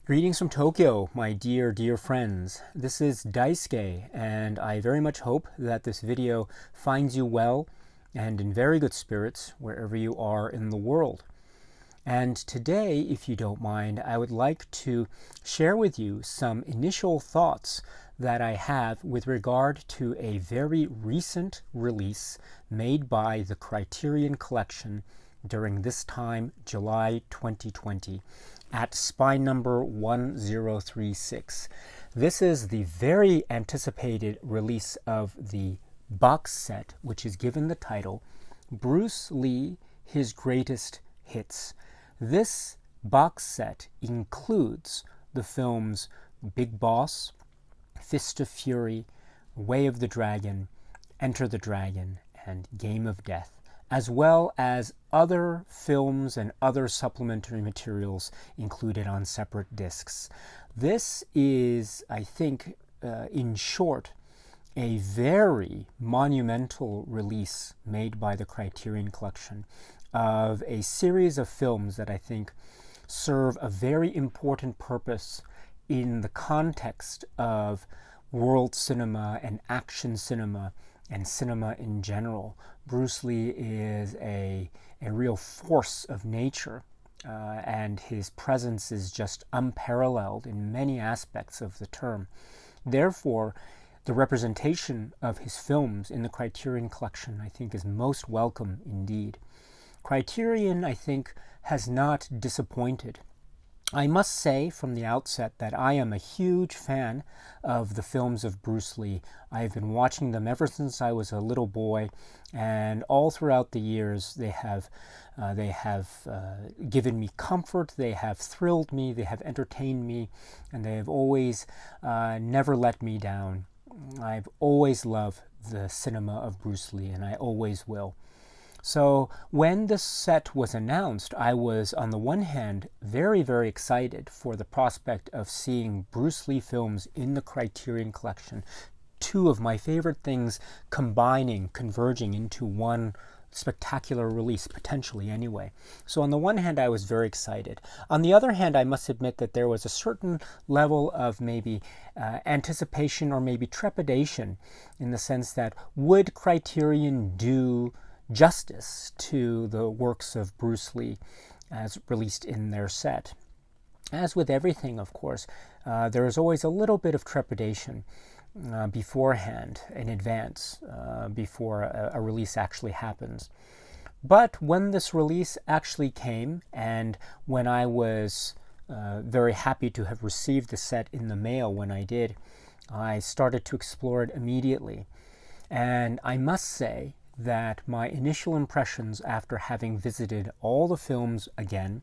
Greetings from Tokyo, my dear friends. This is Daisuke, and I very much hope that this video finds you well and in very good spirits wherever you are in the world. And today, if you don't mind, I would like to share with you some initial thoughts that I have with regard to a very recent release made by the Criterion Collection during this time, July 2020, at spine number 1036. This is the very anticipated release of the box set, which is given the title Bruce Lee, His Greatest Hits. This box set includes the films Big Boss, Fist of Fury, Way of the Dragon, Enter the Dragon, and Game of Death, as well as other films and other supplementary materials included on separate discs. This is, I think, in short, a very monumental release made by the Criterion Collection of a series of films that I think serve a very important purpose in the context of world cinema and action cinema and cinema in general. Bruce Lee is a real force of nature, and his presence is just unparalleled in many aspects of the term. Therefore, the representation of his films in the Criterion Collection, I think, is most welcome indeed. Criterion, I think, has not disappointed. I must say from the outset that I am a huge fan of the films of Bruce Lee. I've been watching them ever since I was a little boy, and all throughout the years they have given me comfort, they have thrilled me, they have entertained me, and they have always never let me down. I've always loved the cinema of Bruce Lee, and I always will. So when this set was announced, I was, on the one hand, very excited for the prospect of seeing Bruce Lee films in the Criterion Collection, two of my favorite things converging into one spectacular release, potentially anyway. So on the one hand, I was very excited. On the other hand, I must admit that there was a certain level of maybe anticipation or maybe trepidation, in the sense that would Criterion do justice to the works of Bruce Lee as released in their set. As with everything, of course, there is always a little bit of trepidation beforehand, in advance, before a release actually happens. But when this release actually came, and when I was very happy to have received the set in the mail when I did, I started to explore it immediately. And I must say that my initial impressions, after having visited all the films again,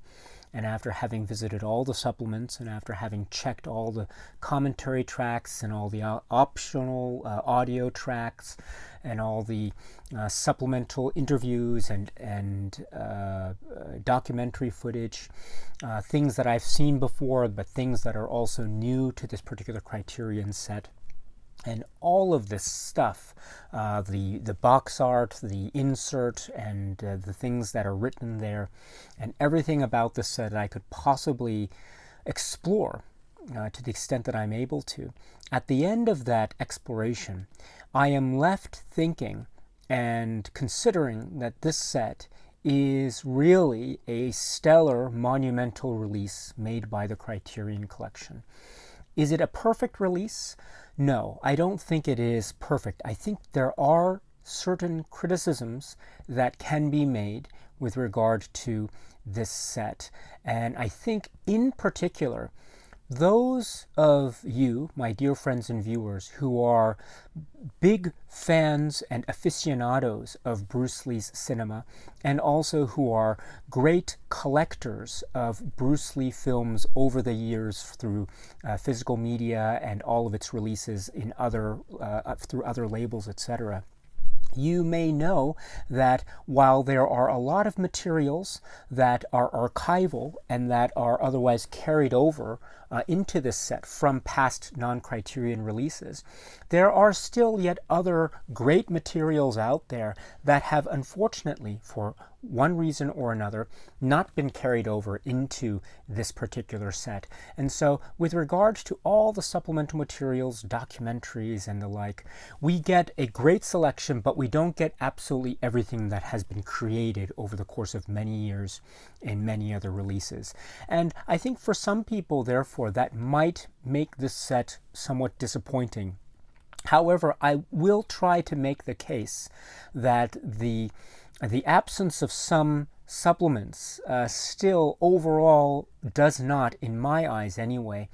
and after having visited all the supplements, and after having checked all the commentary tracks and all the optional audio tracks and all the supplemental interviews and documentary footage, things that I've seen before, but things that are also new to this particular Criterion set, and all of this stuff, the box art, the insert, and the things that are written there, and everything about this set that I could possibly explore to the extent that I'm able to. At the end of that exploration, I am left thinking and considering that this set is really a stellar, monumental release made by the Criterion Collection. Is it a perfect release? No, I don't think it is perfect. I think there are certain criticisms that can be made with regard to this set. And I think in particular, those of you, my dear friends and viewers, who are big fans and aficionados of Bruce Lee's cinema, and also who are great collectors of Bruce Lee films over the years through physical media and all of its releases in through other labels, etc., you may know that while there are a lot of materials that are archival and that are otherwise carried over into this set from past non-Criterion releases, there are still yet other great materials out there that have, unfortunately, for one reason or another, not been carried over into this particular set. And so with regards to all the supplemental materials, documentaries, and the like, we get a great selection, but we don't get absolutely everything that has been created over the course of many years in many other releases. And I think for some people, therefore, that might make this set somewhat disappointing. However, I will try to make the case that the absence of some supplements still overall does not, in my eyes anyway,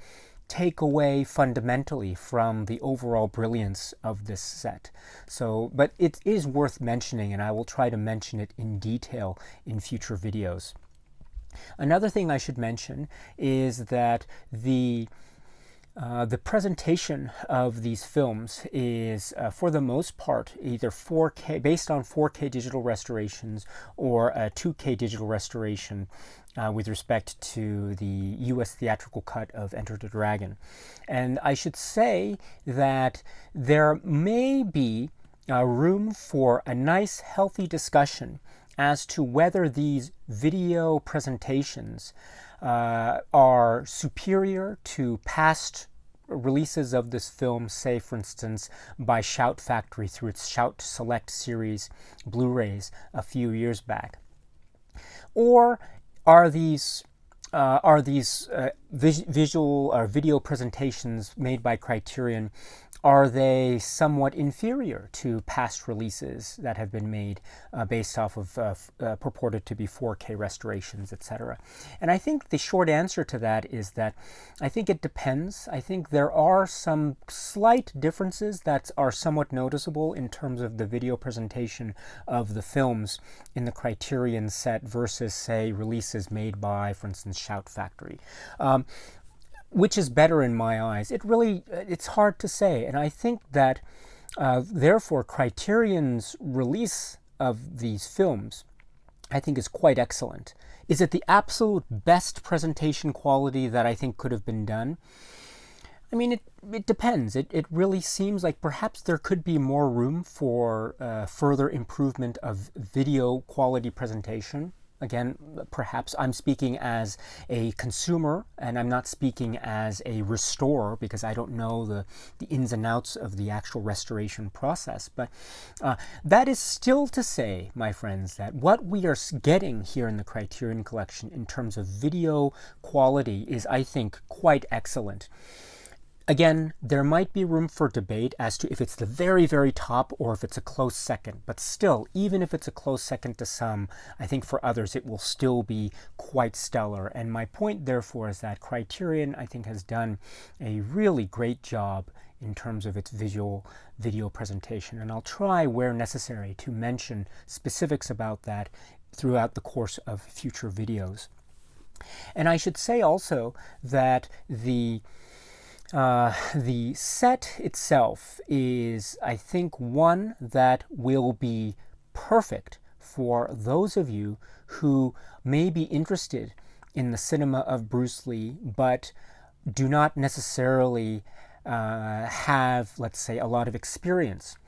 take away fundamentally from the overall brilliance of this set. So, but it is worth mentioning, and I will try to mention it in detail in future videos. Another thing I should mention is that the presentation of these films is, for the most part, either 4K, based on 4K digital restorations, or a 2K digital restoration with respect to the US theatrical cut of Enter the Dragon. And I should say that there may be room for a nice, healthy discussion as to whether these video presentations are superior to past releases of this film, say for instance by Shout Factory through its Shout Select series Blu-rays a few years back, or are these visual or video presentations made by Criterion, are they somewhat inferior to past releases that have been made based off of purported to be 4K restorations, etc.? And I think the short answer to that is that I think it depends. I think there are some slight differences that are somewhat noticeable in terms of the video presentation of the films in the Criterion set versus, say, releases made by, for instance, Shout Factory. Which is better in my eyes? It's hard to say. And I think that, therefore, Criterion's release of these films, I think, is quite excellent. Is it the absolute best presentation quality that I think could have been done? I mean, it depends. It really seems like perhaps there could be more room for further improvement of video quality presentation. Again, perhaps I'm speaking as a consumer, and I'm not speaking as a restorer, because I don't know the ins and outs of the actual restoration process. But that is still to say, my friends, that what we are getting here in the Criterion Collection in terms of video quality is, I think, quite excellent. Again, there might be room for debate as to if it's the very, very top or if it's a close second. But still, even if it's a close second to some, I think for others it will still be quite stellar. And my point, therefore, is that Criterion, I think, has done a really great job in terms of its video presentation. And I'll try, where necessary, to mention specifics about that throughout the course of future videos. And I should say also that the set itself is, I think, one that will be perfect for those of you who may be interested in the cinema of Bruce Lee, but do not necessarily have, let's say, a lot of experience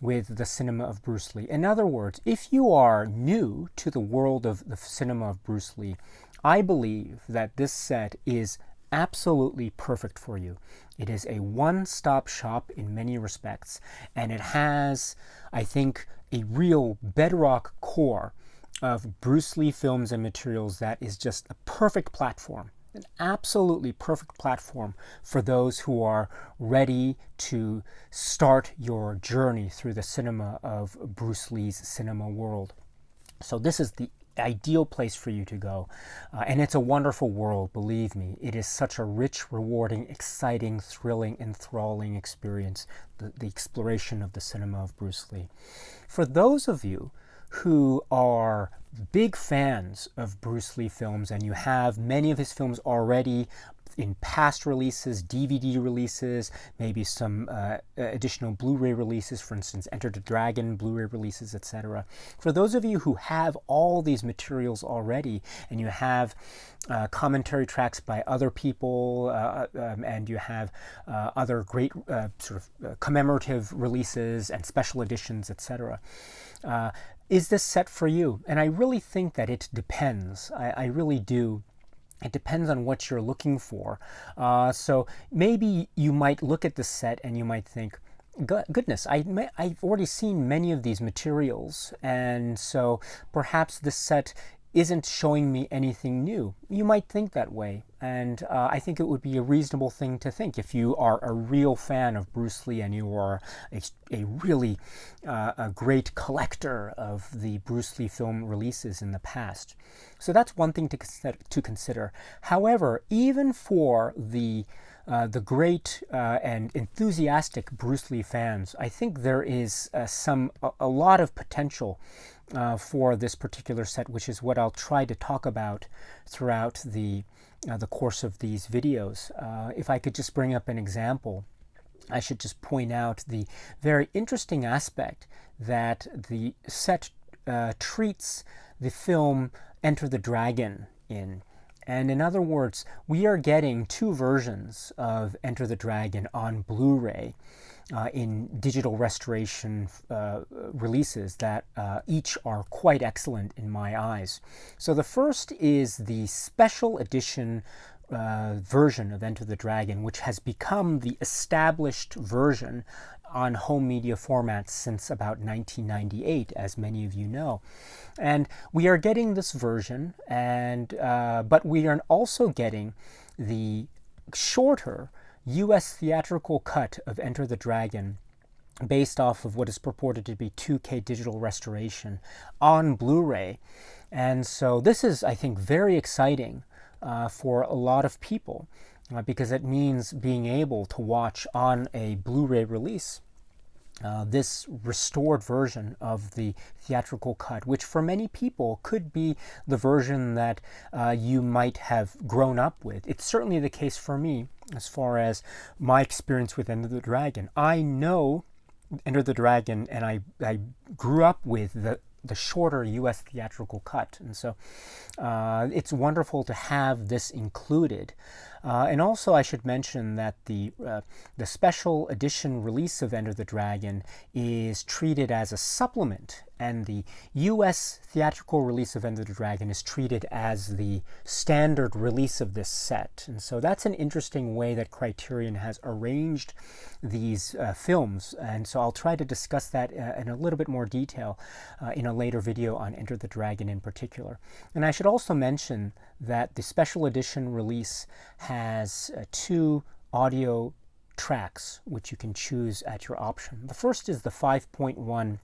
with the cinema of Bruce Lee. In other words, if you are new to the world of the cinema of Bruce Lee, I believe that this set is absolutely perfect for you. It is a one-stop shop in many respects, and it has, I think, a real bedrock core of Bruce Lee films and materials that is just a perfect platform, an absolutely perfect platform for those who are ready to start your journey through the cinema of Bruce Lee's cinema world. So this is the ideal place for you to go. And it's a wonderful world, believe me. It is such a rich, rewarding, exciting, thrilling, enthralling experience, the exploration of the cinema of Bruce Lee. For those of you who are big fans of Bruce Lee films, and you have many of his films already in past releases, DVD releases, maybe some additional Blu-ray releases, for instance, Enter the Dragon Blu-ray releases, etc. For those of you who have all these materials already, and you have commentary tracks by other people, and you have other great sort of commemorative releases and special editions, etc., is this set for you? And I really think that it depends. I really do. It depends on what you're looking for. So maybe you might look at the set and you might think, goodness, I've already seen many of these materials, and so perhaps this set isn't showing me anything new. You might think that way, and I think it would be a reasonable thing to think if you are a real fan of Bruce Lee and you are a really a great collector of the Bruce Lee film releases in the past. So that's one thing to consider. However, even for the great and enthusiastic Bruce Lee fans, I think there is a lot of potential for this particular set, which is what I'll try to talk about throughout the course of these videos. If I could just bring up an example, I should just point out the very interesting aspect that the set treats the film Enter the Dragon in. And in other words, we are getting two versions of Enter the Dragon on Blu-ray in digital restoration releases that each are quite excellent in my eyes. So the first is the special edition version of Enter the Dragon, which has become the established version on home media formats since about 1998, as many of you know. And we are getting this version, and but we are also getting the shorter U.S. theatrical cut of Enter the Dragon, based off of what is purported to be 2K digital restoration on Blu-ray. And so this is, I think, very exciting for a lot of people, because it means being able to watch on a Blu-ray release this restored version of the theatrical cut, which for many people could be the version that you might have grown up with. It's certainly the case for me as far as my experience with Enter the Dragon. I know Enter the Dragon, and I grew up with the shorter U.S. theatrical cut, and so it's wonderful to have this included. And also, I should mention that the special edition release of Enter the Dragon is treated as a supplement, and the U.S. theatrical release of Enter the Dragon is treated as the standard release of this set. And so that's an interesting way that Criterion has arranged these films. And so I'll try to discuss that in a little bit more detail in a later video on Enter the Dragon in particular. And I should also mention that the special edition release has two audio tracks which you can choose at your option. The first is the 5.1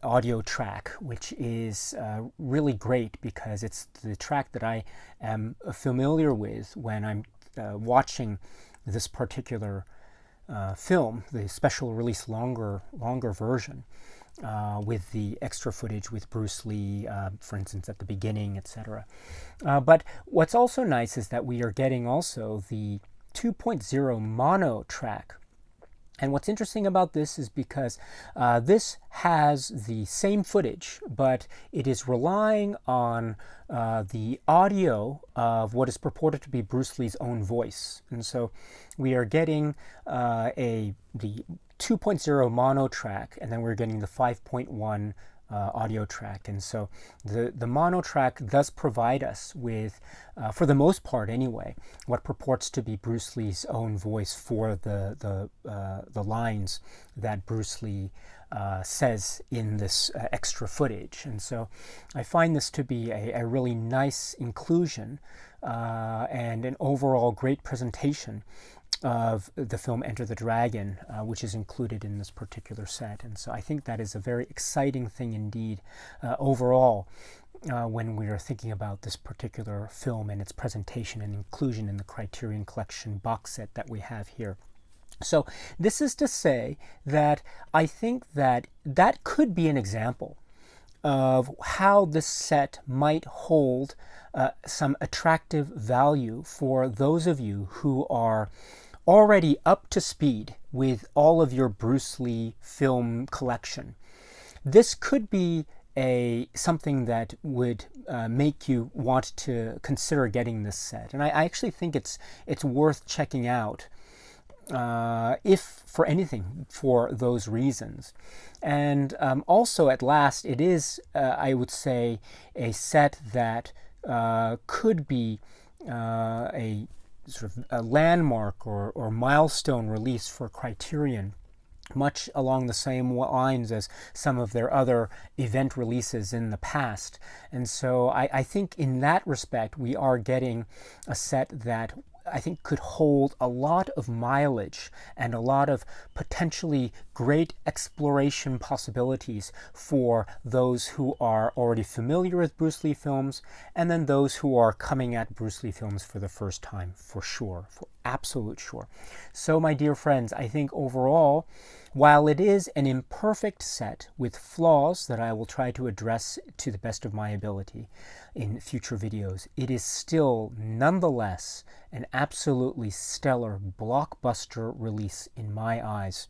audio track, which is really great because it's the track that I am familiar with when I'm watching this particular film, the special release longer version, with the extra footage with Bruce Lee, for instance, at the beginning, etc. But what's also nice is that we are getting also the 2.0 mono track. And what's interesting about this is because this has the same footage, but it is relying on the audio of what is purported to be Bruce Lee's own voice. And so we are getting the 2.0 mono track, and then we're getting the 5.1 audio track. And so the mono track does provide us with, for the most part anyway, what purports to be Bruce Lee's own voice for the lines that Bruce Lee says in this extra footage. And so I find this to be a really nice inclusion and an overall great presentation of the film Enter the Dragon, which is included in this particular set. And so I think that is a very exciting thing indeed overall when we are thinking about this particular film and its presentation and inclusion in the Criterion Collection box set that we have here. So this is to say that I think that that could be an example of how this set might hold some attractive value for those of you who are already up to speed with all of your Bruce Lee film collection. This could be something that would make you want to consider getting this set. And I actually think it's worth checking out if for anything, for those reasons. And also, at last, it is, I would say, a set that could be a sort of a landmark or milestone release for Criterion, much along the same lines as some of their other event releases in the past. And so I think in that respect, we are getting a set that I think could hold a lot of mileage and a lot of potentially great exploration possibilities for those who are already familiar with Bruce Lee films, and then those who are coming at Bruce Lee films for the first time, for sure, for absolute sure. So, my dear friends, I think overall, while it is an imperfect set with flaws that I will try to address to the best of my ability in future videos, it is still nonetheless an absolutely stellar blockbuster release in my eyes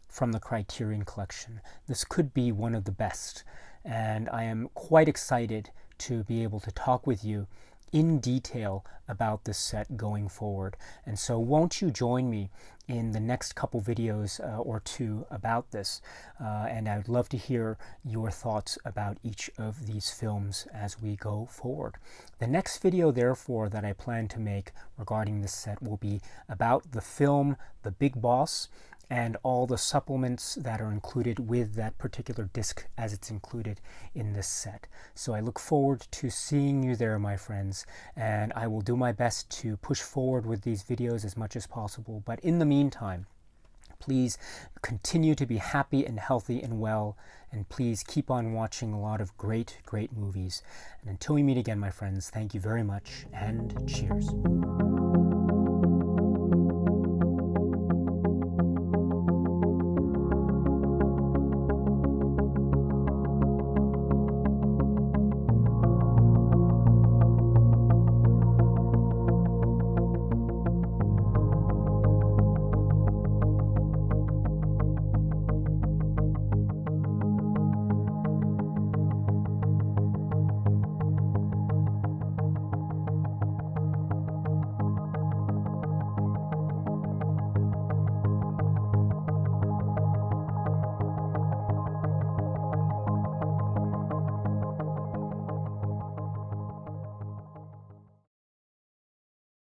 from the Criterion Collection. This could be one of the best, and I am quite excited to be able to talk with you in detail about this set going forward. And so won't you join me in the next couple videos or two about this, and I would love to hear your thoughts about each of these films as we go forward. The next video, therefore, that I plan to make regarding this set will be about the film The Big Boss and all the supplements that are included with that particular disc as it's included in this set. So I look forward to seeing you there, my friends, and I will do my best to push forward with these videos as much as possible. But in the meantime, please continue to be happy and healthy and well, and please keep on watching a lot of great movies. And until we meet again, my friends, thank you very much, and cheers.